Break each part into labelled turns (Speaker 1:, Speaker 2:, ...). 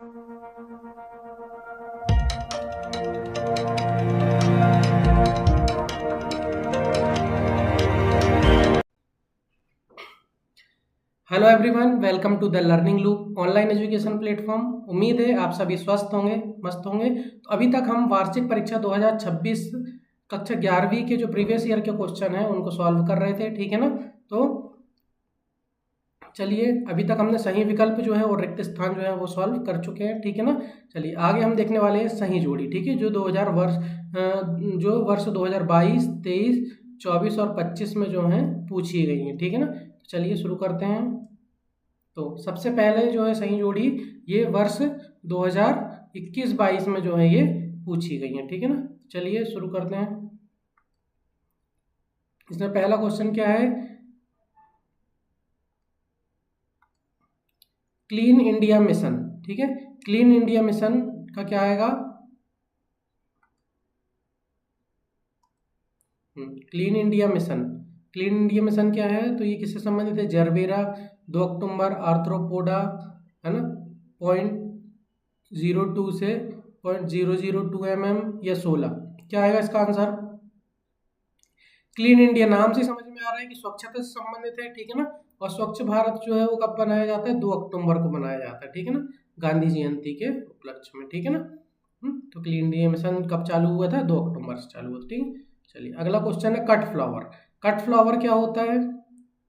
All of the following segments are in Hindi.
Speaker 1: Hello everyone, welcome to the learning loop online education platform. उम्मीद है आप सभी स्वस्थ होंगे, मस्त होंगे। तो अभी तक हम वार्षिक परीक्षा 2026 कक्षा 11वीं के जो प्रीवियस ईयर के क्वेश्चन हैं उनको सॉल्व कर रहे थे, ठीक है ना। तो चलिए, अभी तक हमने सही विकल्प जो है और रिक्त स्थान जो है वो सॉल्व कर चुके हैं, ठीक है ना। चलिए आगे हम देखने वाले हैं सही जोड़ी, ठीक है, जो 2000 वर्ष जो वर्ष 2022, 23, 24 और 25 में जो है पूछी गई हैं, ठीक है ना। चलिए शुरू करते हैं। तो सबसे पहले जो है सही जोड़ी ये वर्ष 2021-22 में जो है ये पूछी गई है, ठीक है ना। चलिए शुरू करते हैं। इसमें पहला क्वेश्चन क्या है, क्लीन इंडिया मिशन, ठीक है। क्लीन इंडिया मिशन का क्या आएगा, clean India mission. Clean India mission क्या है, तो ये किससे संबंधित है, जरबेरा, 2 अक्टूबर, आर्थ्रोपोडा, है ना, 0.02 से 0.002 या 16। क्या आएगा इसका आंसर। क्लीन इंडिया नाम से समझ में आ रहा है कि स्वच्छता से संबंधित है, ठीक है ना। और स्वच्छ भारत जो है वो कब बनाया जाता है, 2 अक्टूबर को बनाया जाता है, ठीक है ना, गांधी जयंती के उपलक्ष्य में, ठीक है ना। तो क्लीन इंडिया मिशन कब चालू हुआ था, 2 अक्टूबर से चालू हुआ था, ठीक है। चलिए अगला क्वेश्चन है कट फ्लावर। कट फ्लावर क्या होता है,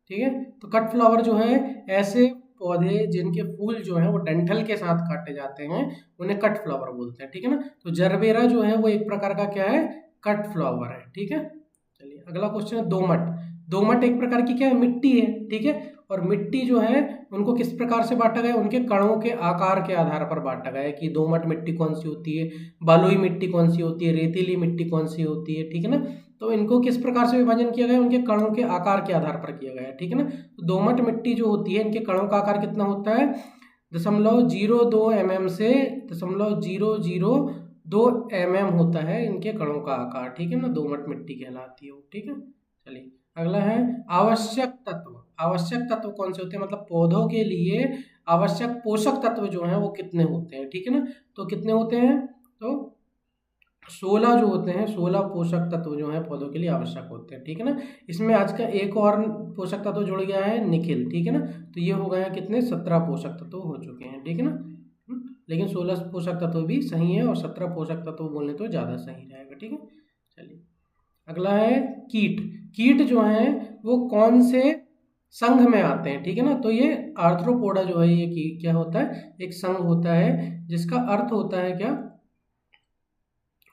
Speaker 1: ठीक है। तो कट फ्लावर जो है ऐसे पौधे जिनके फूल जो है वो डंठल के साथ काटे जाते हैं, उन्हें कट फ्लावर बोलते हैं, ठीक है ना। तो जरबेरा जो है वो एक प्रकार का क्या है, कट फ्लावर है, ठीक है। चलिए अगला क्वेश्चन है दोमट। दोमट एक प्रकार की क्या है, मिट्टी है, ठीक है। और मिट्टी जो है उनको किस प्रकार से बांटा गया, उनके कणों के आकार के आधार पर बांटा गया है कि दोमट मिट्टी कौन सी होती है, बलुई मिट्टी कौन सी होती है, रेतीली मिट्टी कौन सी होती है, ठीक है ना। तो इनको किस प्रकार से विभाजन किया गया है, उनके कणों के आकार के आधार पर किया गया है, ठीक है ना। तो दोमट मिट्टी जो होती है इनके कणों का आकार कितना होता है, 0.02 mm से 0.002 mm होता है इनके कणों का आकार, ठीक है ना, दोमट मिट्टी कहलाती है वो, ठीक है। चलिए अगला है आवश्यक तत्व। आवश्यक तत्व कौन से होते हैं, मतलब पौधों के लिए आवश्यक पोषक तत्व जो हैं वो कितने होते हैं, ठीक है ना। तो कितने होते हैं, तो 16 जो होते हैं, 16 पोषक तत्व जो हैं पौधों के लिए आवश्यक होते हैं, ठीक है ना। इसमें आज का एक और पोषक तत्व जुड़ गया है, निखिल, ठीक है ना। तो ये हो गए हैं कितने, 17 पोषक तत्व हो चुके हैं, ठीक है ना। लेकिन 16 पोषक तत्व भी सही है और 17 पोषक तत्व बोलने तो ज़्यादा सही रहेगा, ठीक है। चलिए अगला है कीट। कीट जो हैं वो कौन से संघ में आते हैं, ठीक है ना। तो ये आर्थ्रोपोडा जो है ये क्या होता है, एक संघ होता है जिसका अर्थ होता है क्या,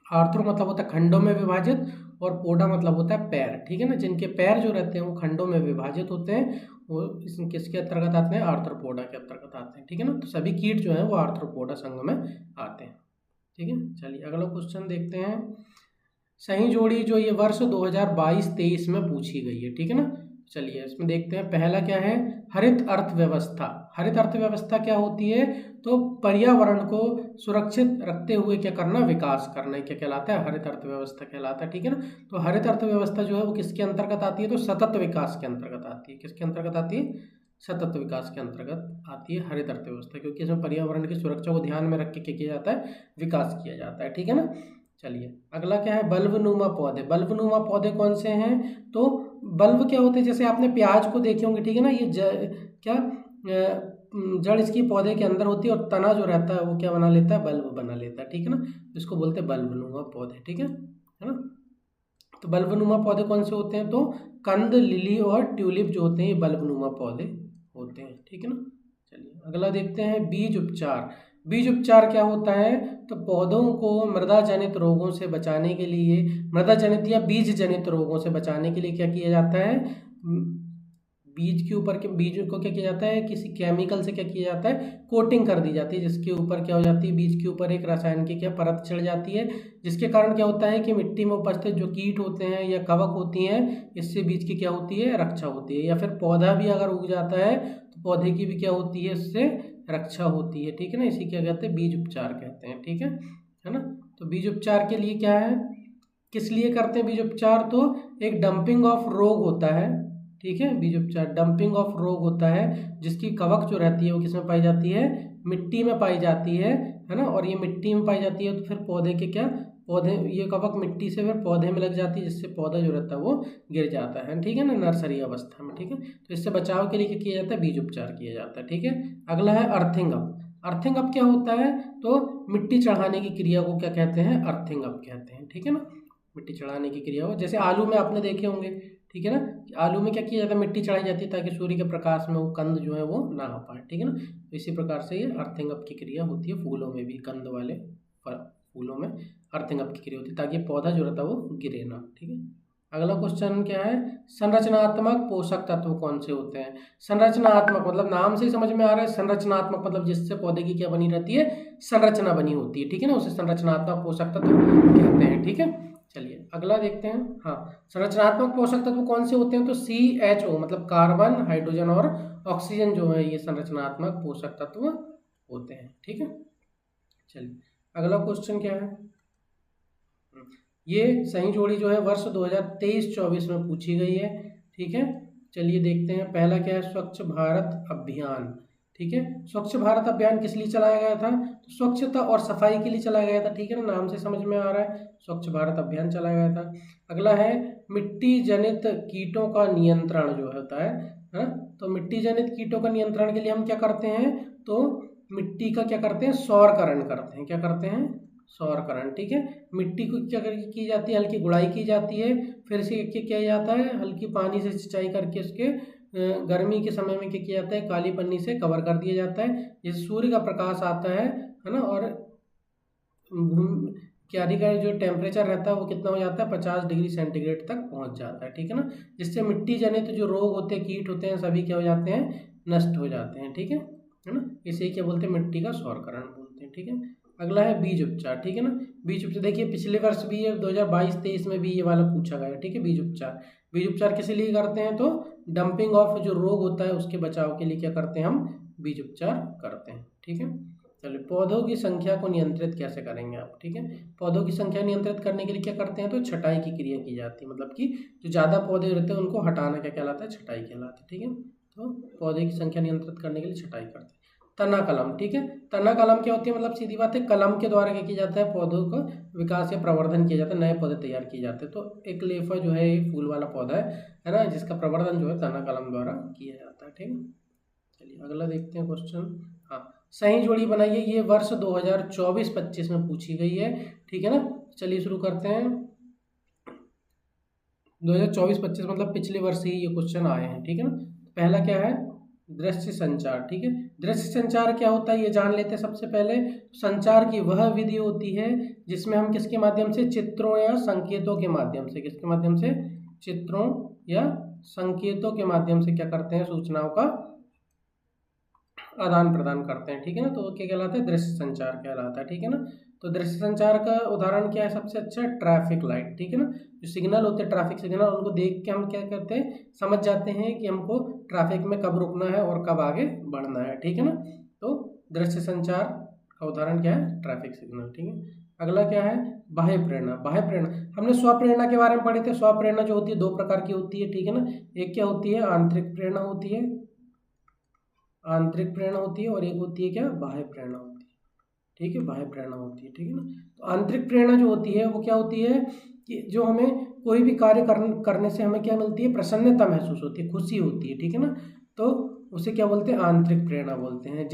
Speaker 1: आर्थ्रो मतलब होता है खंडों में विभाजित और पोडा मतलब होता है पैर, ठीक है ना। जिनके पैर जो रहते हैं वो खंडों में विभाजित होते हैं वो किसके अंतर्गत आते हैं, आर्थ्रोपोडा के अंतर्गत आते हैं, ठीक है ना। तो सभी कीट जो है वो आर्थ्रोपोडा संघ में आते हैं, ठीक है। चलिए अगला क्वेश्चन देखते हैं। सही जोड़ी जो ये वर्ष 2022-23 में पूछी गई है, ठीक है ना। चलिए इसमें देखते हैं पहला क्या है, हरित अर्थव्यवस्था। हरित अर्थव्यवस्था क्या होती है, तो पर्यावरण को सुरक्षित रखते हुए क्या करना, विकास करना, क्या कहलाता है, हरित अर्थव्यवस्था कहलाता है, ठीक है ना। तो हरित अर्थव्यवस्था जो है वो किसके अंतर्गत आती है, तो सतत विकास के अंतर्गत आती है। किसके अंतर्गत आती है, सतत विकास के अंतर्गत आती है हरित अर्थव्यवस्था, क्योंकि इसमें पर्यावरण की सुरक्षा को ध्यान में रख के क्या किया जाता है, विकास किया जाता है, ठीक है ना। चलिए अगला क्या है, बल्बनुमा पौधे। बल्बनुमा पौधे कौन से हैं, तो बल्ब क्या होते हैं, जैसे आपने प्याज को देखे होंगे, ठीक है ना। ये क्या जड़ इसकी पौधे के अंदर होती है और तना जो रहता है वो क्या बना लेता है, बल्ब बना लेता है, ठीक है ना। इसको बोलते हैं बल्बनुमा पौधे, ठीक है ना। तो बल्बनुमा पौधे कौन से होते हैं, तो कंद, लिली और ट्यूलिप जो होते हैं ये बल्बनुमा पौधे होते हैं, ठीक है ना। चलिए अगला देखते हैं बीज उपचार। बीज उपचार क्या होता है, तो पौधों को मृदा जनित रोगों से बचाने के लिए, मृदा जनित या बीज जनित रोगों से बचाने के लिए क्या किया जाता है, बीज के ऊपर के बीज को क्या किया जाता है, किसी केमिकल से क्या किया जाता है, कोटिंग कर दी जाती है, जिसके ऊपर क्या हो जाती है, बीज के ऊपर एक रसायन की क्या परत चढ़ जाती है, जिसके कारण क्या होता है कि मिट्टी में उपस्थित जो कीट होते हैं या कवक होती हैं, इससे बीज की क्या होती है, रक्षा होती है। या फिर पौधा भी अगर उग जाता है तो पौधे की भी क्या होती है, इससे रक्षा होती है, ठीक है ना। इसी क्या कहते हैं, बीज उपचार कहते हैं, ठीक है ना। तो बीज उपचार के लिए क्या है, किस लिए करते हैं बीज उपचार, तो एक डंपिंग ऑफ रोग होता है, ठीक है, बीज उपचार। डंपिंग ऑफ रोग होता है जिसकी कवक जो रहती है वो किसमें पाई जाती है, मिट्टी में पाई जाती है ना, और ये मिट्टी में पाई जाती है तो फिर पौधे के क्या, पौधे, ये कवक मिट्टी से फिर पौधे में लग जाती है जिससे पौधा जो रहता है वो गिर जाता है, ठीक है ना, नर्सरी अवस्था में, ठीक है। तो इससे बचाव के लिए क्या किया जाता है, बीज उपचार किया जाता है, ठीक है। अगला है अर्थिंग अप। अर्थिंग अप क्या होता है, तो मिट्टी चढ़ाने की क्रिया को क्या कहते हैं, अर्थिंग अप कहते हैं, ठीक है ना। मिट्टी चढ़ाने की क्रिया हो, जैसे आलू में आपने देखे होंगे, ठीक है ना, कि आलू में क्या किया जाता है, मिट्टी चढ़ाई जाती है ताकि सूर्य के प्रकाश में वो कंद जो है वो ना आ पाए, ठीक है ना। तो इसी प्रकार से ये अर्थिंग अप की क्रिया होती है फूलों में भी, कंद वाले फूलों में अर्थिंग अप की क्रिया होती है ताकि पौधा जो रहता है वो गिरे ना, ठीक है। अगला क्वेश्चन क्या है, संरचनात्मक पोषक तत्व कौन से होते हैं। संरचनात्मक मतलब नाम से ही समझ में आ रहा है, संरचनात्मक मतलब जिससे पौधे की क्या बनी रहती है, संरचना बनी होती है, ठीक है ना, उसे संरचनात्मक पोषक तत्व कहते हैं, ठीक है। चलिए अगला देखते हैं। हाँ, संरचनात्मक पोषक तत्व कौन से होते हैं, तो CHO मतलब कार्बन, हाइड्रोजन और ऑक्सीजन जो है ये संरचनात्मक पोषक तत्व होते हैं, ठीक है। चलिए अगला क्वेश्चन क्या है, ये सही जोड़ी जो है वर्ष 2023-24 में पूछी गई है, ठीक है। चलिए देखते हैं, पहला क्या है, स्वच्छ भारत अभियान, ठीक है। स्वच्छ भारत अभियान किस लिए चलाया गया था, तो स्वच्छता और सफाई के लिए चलाया गया था, ठीक है ना, नाम से समझ में आ रहा है, स्वच्छ भारत अभियान चलाया गया था। अगला है मिट्टी जनित कीटों का नियंत्रण जो होता है, तो मिट्टी जनित कीटों का नियंत्रण के लिए हम क्या करते हैं, तो मिट्टी का क्या करते हैं, सौरकरण करते हैं, क्या करते हैं, सौरकरण, ठीक है। मिट्टी को क्या की जाती है, हल्की गुड़ाई की जाती है, फिर से क्या किया जाता है, हल्की पानी से सिंचाई करके उसके गर्मी के समय में क्या किया जाता है, काली पन्नी से कवर कर दिया जाता है, जैसे सूर्य का प्रकाश आता है ना, और क्यारी का जो टेम्परेचर रहता है वो कितना हो जाता है, 50 डिग्री सेंटीग्रेड तक पहुंच जाता है, ठीक है ना, जिससे मिट्टी जनित जो रोग होते हैं, कीट होते हैं, सभी क्या हो जाते हैं, नष्ट हो जाते हैं, ठीक है ना। इसे क्या बोलते हैं, मिट्टी का सौरकरण बोलते हैं, ठीक है। अगला है बीज उपचार, ठीक है ना। बीज उपचार देखिए पिछले वर्ष भी ये 2022-23 में भी ये वाला पूछा गया, ठीक है। बीज उपचार, बीज उपचार किस लिए करते हैं, तो डंपिंग ऑफ जो रोग होता है उसके बचाव के लिए क्या करते हैं, हम बीज उपचार करते हैं, ठीक है। चलिए पौधों की संख्या को नियंत्रित कैसे करेंगे आप, ठीक है। पौधों की संख्या नियंत्रित करने के लिए क्या करते हैं, तो छटाई की क्रिया की जाती है, मतलब कि जो ज़्यादा पौधे रहते हैं उनको हटाना क्या कहलाता है, छटाई कहलाता है, ठीक है। तो पौधे की संख्या नियंत्रित करने के लिए छटाई करते हैं। तना कलम, ठीक है। तना कलम क्या होती है, मतलब सीधी बात है, कलम के द्वारा क्या किया जाता है, पौधों का विकास या प्रवर्धन किया जाता है, नए पौधे तैयार किए जाते हैं। तो एक लेफा जो है एक फूल वाला पौधा है ना, जिसका प्रवर्धन जो है तना कलम द्वारा किया जाता है, ठीक है। चलिए अगला देखते हैं क्वेश्चन। हाँ, सही जोड़ी बनाइए, ये वर्ष 2024-25 में पूछी गई है, ठीक है ना। चलिए शुरू करते हैं। 2024-25 मतलब पिछले वर्ष ही ये क्वेश्चन आए हैं, ठीक है ना। पहला क्या है, दृश्य संचार, ठीक है। दृश्य संचार क्या होता है ये जान लेते हैं सबसे पहले। संचार की वह विधि होती है जिसमें हम किसके माध्यम से, चित्रों या संकेतों के माध्यम से, किसके माध्यम से, चित्रों या संकेतों के माध्यम से क्या करते हैं, सूचनाओं का आदान प्रदान करते हैं, ठीक है ना। तो क्या कहलाता है, दृश्य संचार कहलाता है, ठीक है ना। तो दृश्य संचार का उदाहरण क्या है, सबसे अच्छा ट्रैफिक लाइट, ठीक है ना। जो सिग्नल होते हैं, ट्रैफिक सिग्नल, उनको देख के हम क्या करते हैं, समझ जाते हैं कि हमको ट्रैफिक में कब रुकना है और कब आगे बढ़ना है, ठीक है ना। तो दृश्य संचार का उदाहरण क्या है, ट्रैफिक सिग्नल, ठीक है। अगला क्या है, बाह्य प्रेरणा। बाह्य प्रेरणा हमने स्वप्रेरणा के बारे में पढ़े थे। स्वप्रेरणा जो होती है दो प्रकार की होती है, ठीक है ना। एक क्या होती है, आंतरिक प्रेरणा होती है, आंतरिक प्रेरणा होती है, और एक होती है क्या, बाह्य प्रेरणा होती है, ठीक है, बाह्य प्रेरणा होती है, ठीक है ना। तो आंतरिक प्रेरणा जो होती है वो क्या होती है कि जो हमें कोई भी कार्य करने से हमें क्या मिलती है, प्रसन्नता महसूस होती है, खुशी होती है, ठीक है ना। तो उसे क्या बोलते हैं, आंतरिक प्रेरणा बोलते हैं।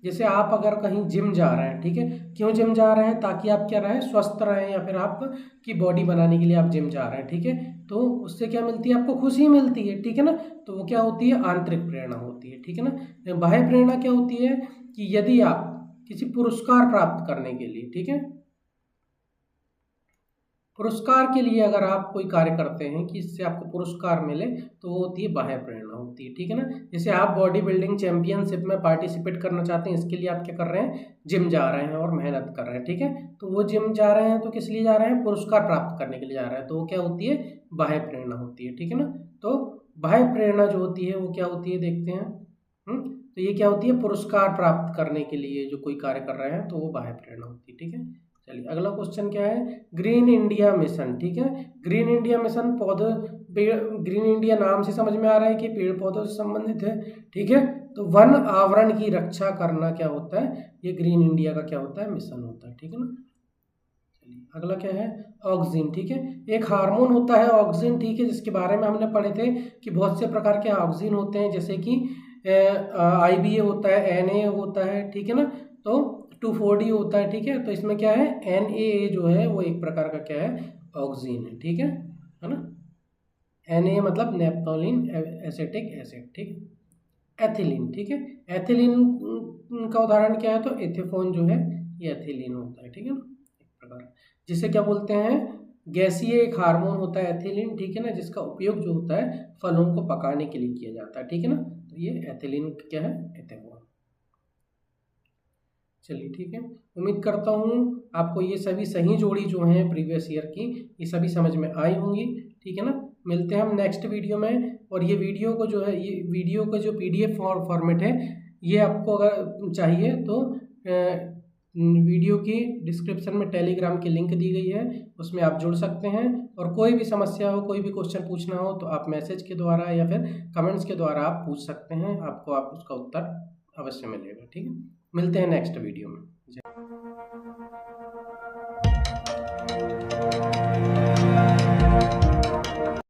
Speaker 1: जैसे आप अगर कहीं जिम जा रहे हैं, ठीक है, क्यों जिम जा रहे हैं, ताकि आप क्या रहें, स्वस्थ रहें, या फिर आप की बॉडी बनाने के लिए आप जिम जा रहे हैं, ठीक है। तो उससे क्या मिलती है, आपको खुशी मिलती है, ठीक है ना। तो वो क्या होती है, आंतरिक प्रेरणा होती है, ठीक है ना। बाह्य प्रेरणा क्या होती है कि यदि आप किसी पुरस्कार प्राप्त करने के लिए, ठीक है, पुरस्कार के लिए अगर आप कोई कार्य करते हैं कि इससे आपको पुरस्कार मिले, तो वो होती है बाह्य प्रेरणा होती है, ठीक है ना। जैसे आप बॉडी बिल्डिंग चैंपियनशिप में पार्टिसिपेट करना चाहते हैं, इसके लिए आप क्या कर रहे हैं, जिम जा रहे हैं और मेहनत कर रहे हैं, ठीक है। तो वो जिम जा रहे हैं तो किस लिए जा रहे हैं, पुरस्कार प्राप्त करने के लिए जा रहे हैं, तो वो क्या होती है, बाह्य प्रेरणा होती है, ठीक है ना। तो बाह्य प्रेरणा जो होती है वो क्या होती है, देखते हैं। तो ये क्या होती है, पुरस्कार प्राप्त करने के लिए जो कोई कार्य कर रहे हैं तो वो बाह्य प्रेरणा होती है, ठीक है। चलिए अगला क्वेश्चन क्या है, ग्रीन इंडिया मिशन, ठीक है। ग्रीन इंडिया मिशन पौधे ग्रीन इंडिया नाम से समझ में आ रहा है कि पेड़ पौधों से संबंधित है, ठीक है। तो वन आवरण की रक्षा करना क्या होता है, ये ग्रीन इंडिया का क्या होता है, मिशन होता है, ठीक है ना। अगला क्या है, ऑक्सीजन, ठीक है। एक हार्मोन होता है ऑक्सीजन, ठीक है, जिसके बारे में हमने पढ़े थे कि बहुत से प्रकार के ऑक्सीजन होते हैं, जैसे कि IBA होता है, NA होता है, ठीक है ना। तो 2,4-D होता है, ठीक है। तो इसमें क्या है, NAA जो है वो एक प्रकार का क्या है, ऑक्सीजन है, ठीक है ना। NA मतलब नेप्थोलीन एसिटिक एसिड, ठीक है। एथिलीन, ठीक है। एथिलीन का उदाहरण क्या है, तो एथेफोन जो है ये एथिलीन होता है, ठीक है ना, एक प्रकार, जिसे क्या बोलते हैं, गैसीय एक हार्मोन होता है एथिलीन, ठीक है ना, जिसका उपयोग जो होता है फलों को पकाने के लिए किया जाता है, ठीक है ना। तो ये एथिलीन क्या है, एथेफोन। चलिए ठीक है, उम्मीद करता हूँ आपको ये सभी सही जोड़ी जो हैं प्रीवियस ईयर की, ये सभी समझ में आई होंगी, ठीक है ना। मिलते हैं हम नेक्स्ट वीडियो में। और ये वीडियो को जो है, ये वीडियो का जो PDF फॉर्मेट है, ये आपको अगर चाहिए तो वीडियो की डिस्क्रिप्शन में टेलीग्राम की लिंक दी गई है, उसमें आप जुड़ सकते हैं। और कोई भी समस्या हो, कोई भी क्वेश्चन पूछना हो तो आप मैसेज के द्वारा या फिर कमेंट्स के द्वारा आप पूछ सकते हैं, आपको उसका उत्तर अवश्य मिलेगा, ठीक है। मिलते हैं नेक्स्ट वीडियो में।